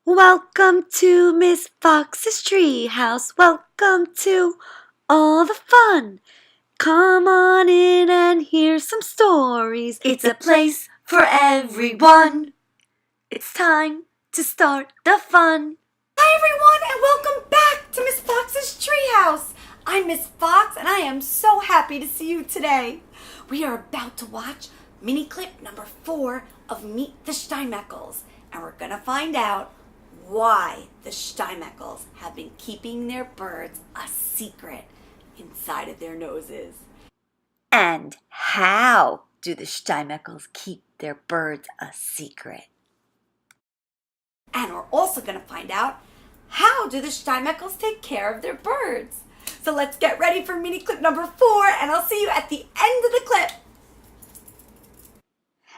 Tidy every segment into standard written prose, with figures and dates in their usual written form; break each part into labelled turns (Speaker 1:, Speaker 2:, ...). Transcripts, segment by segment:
Speaker 1: Welcome to Miss Fox's treehouse. Welcome to all the fun. Come on in and hear some stories. It's a place for everyone. It's time to start the fun.
Speaker 2: Hi everyone and welcome back to Miss Fox's treehouse. I'm Miss Fox and I am so happy to see you today. We are about to watch mini clip number 4 of Meet the Shteinmekels, and we're going to find out why the Shteinmekels have been keeping their birds a secret inside of their noses.
Speaker 1: And how do the Shteinmekels keep their birds a secret?
Speaker 2: And we're also going to find out, how do the Shteinmekels take care of their birds? So let's get ready for mini clip number 4, and I'll see you at the end of the clip.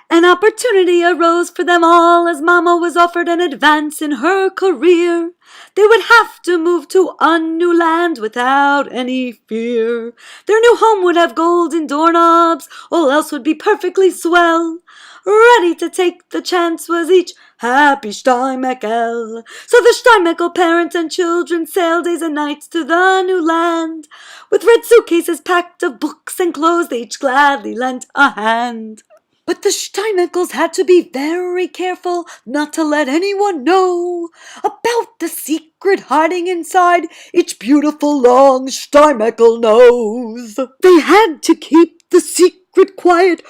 Speaker 1: An opportunity arose for them all as Mama was offered an advance in her career. They would have to move to a new land without any fear. Their new home would have golden doorknobs, all else would be perfectly swell. Ready to take the chance was each happy Shteinmekel. So the Shteinmekel parents and children sailed days and nights to the new land. With red suitcases packed of books and clothes, they each gladly lent a hand. But the Shteinmekels had to be very careful not to let anyone know about the secret hiding inside each beautiful long Shteinmekel nose. They had to keep the secret quiet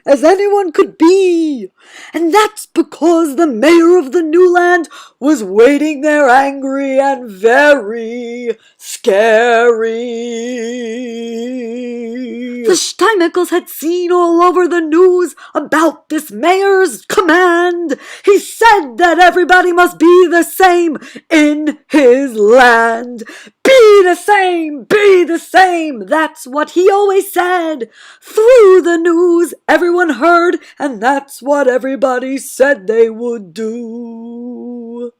Speaker 1: as anyone could be. And that's because the mayor of the new land was waiting there angry and very scary. The Shteinmekels had seen all over the news about this mayor's command. He said that everybody must be the same in his land. Be the same, that's what he always said. Through the news everyone heard, and that's what everybody said they would do.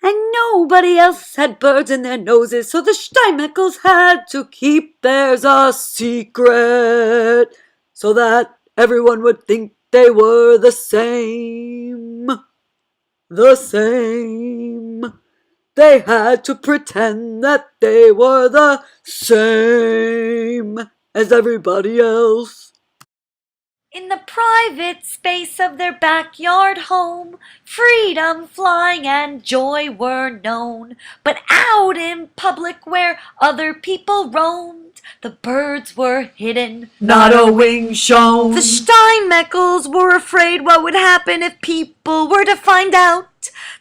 Speaker 1: And nobody else had birds in their noses, so the Shteinmekels had to keep theirs a secret, so that everyone would think they were the same. They had to pretend that they were the same as everybody else. In the private space of their backyard home, freedom, flying, and joy were known. But out in public where other people roamed, the birds were hidden,
Speaker 2: Not a wing shown.
Speaker 1: The Shteinmekels were afraid what would happen if people were to find out.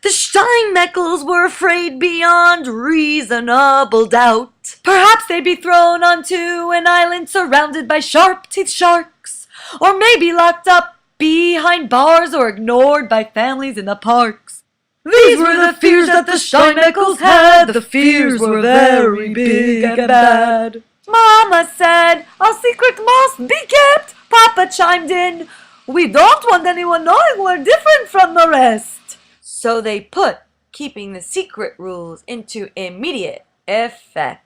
Speaker 1: The Shteinmekels were afraid beyond reasonable doubt. Perhaps they'd be thrown onto an island surrounded by sharp-teethed sharks, or maybe locked up behind bars or ignored by families in the parks. These were the fears that the Shteinmekels had. The fears were very big and bad. Mama said, our secret must be kept. Papa chimed in, we don't want anyone knowing we're different from the rest. So they put keeping the secret rules into immediate effect.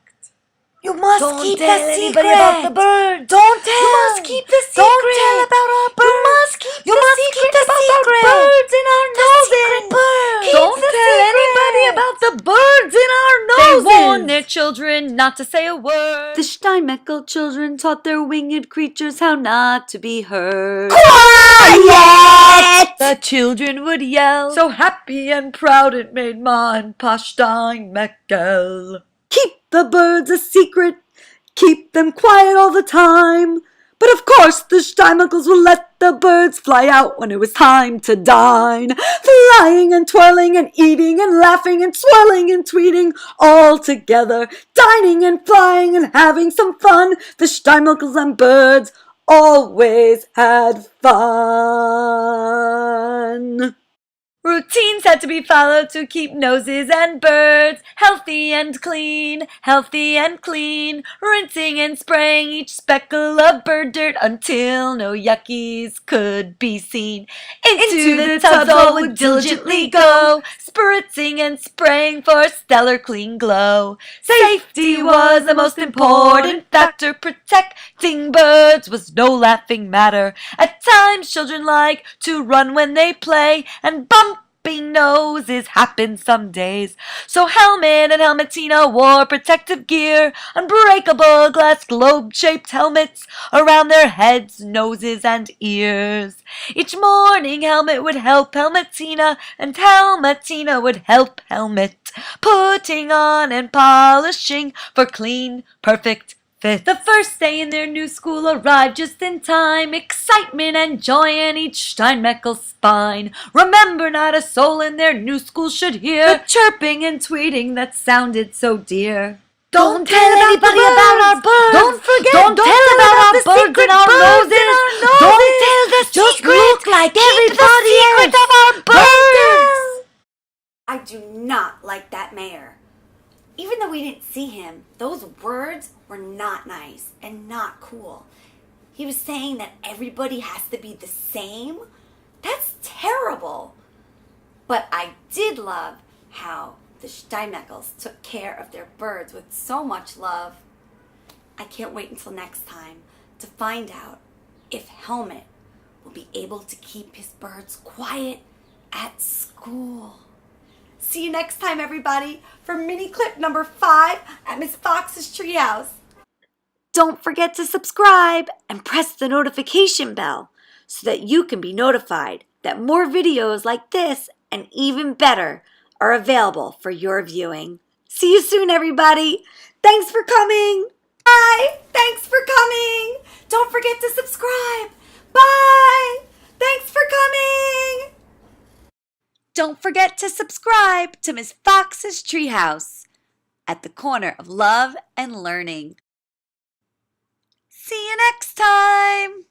Speaker 1: You must keep the secret about the bird. Don't tell. You must keep the secret. Don't tell about our bird. You must keep the secret about our birds in our noses. Don't tell anybody about the birds in our noses. They warned their children not to say a word. The Shteinmekel children taught their winged creatures how not to be heard. Quiet! The children would yell, so happy and proud it made Ma and Pa Shteinmekel. Keep the birds a secret, keep them quiet all the time. But of course the Shteinmekels would let the birds fly out when it was time to dine. Flying and twirling and eating and laughing and swirling and tweeting all together. Dining and flying and having some fun. The Shteinmekels and birds always had fun. Routines had to be followed to keep noses and birds healthy and clean, healthy and clean. Rinsing and spraying each speckle of bird dirt until no yuckies could be seen. Into the tubs all would diligently go, spritzing and spraying for a stellar clean glow. Safety was the most important factor. Protecting birds was no laughing matter. At times children like to run when they play, and bumping noses happen some days. So Helmet and Helmetina wore protective gear, unbreakable glass globe-shaped helmets around their heads, noses, and ears. Each morning Helmet would help Helmetina, and Helmetina would help Helmet, putting on and polishing for clean, perfect fit. The first day in their new school arrived just in time. Excitement and joy in each Shteinmekels spine. Remember, not a soul in their new school should hear the chirping and tweeting that sounded so dear. Don't tell anybody about our birds. Don't forget. Don't tell about our birds and our noses. Don't tell the secret. Look like everybody else. Of our birds.
Speaker 2: I do not like that mayor. Even though we didn't see him, those words were not nice and not cool. He was saying that everybody has to be the same. That's terrible. But I did love how the Shteinmekels took care of their birds with so much love. I can't wait until next time to find out if Helmet will be able to keep his birds quiet at school. See you next time, everybody, for mini clip number 5 at Miss Fox's Treehouse.
Speaker 1: Don't forget to subscribe and press the notification bell so that you can be notified that more videos like this and even better are available for your viewing. See you soon, everybody. Thanks for coming.
Speaker 2: Bye. Thanks for coming. Don't forget to subscribe. Bye. Thanks for coming.
Speaker 1: Don't forget to subscribe to Miss Fox's Treehouse at the corner of love and learning. See you next time.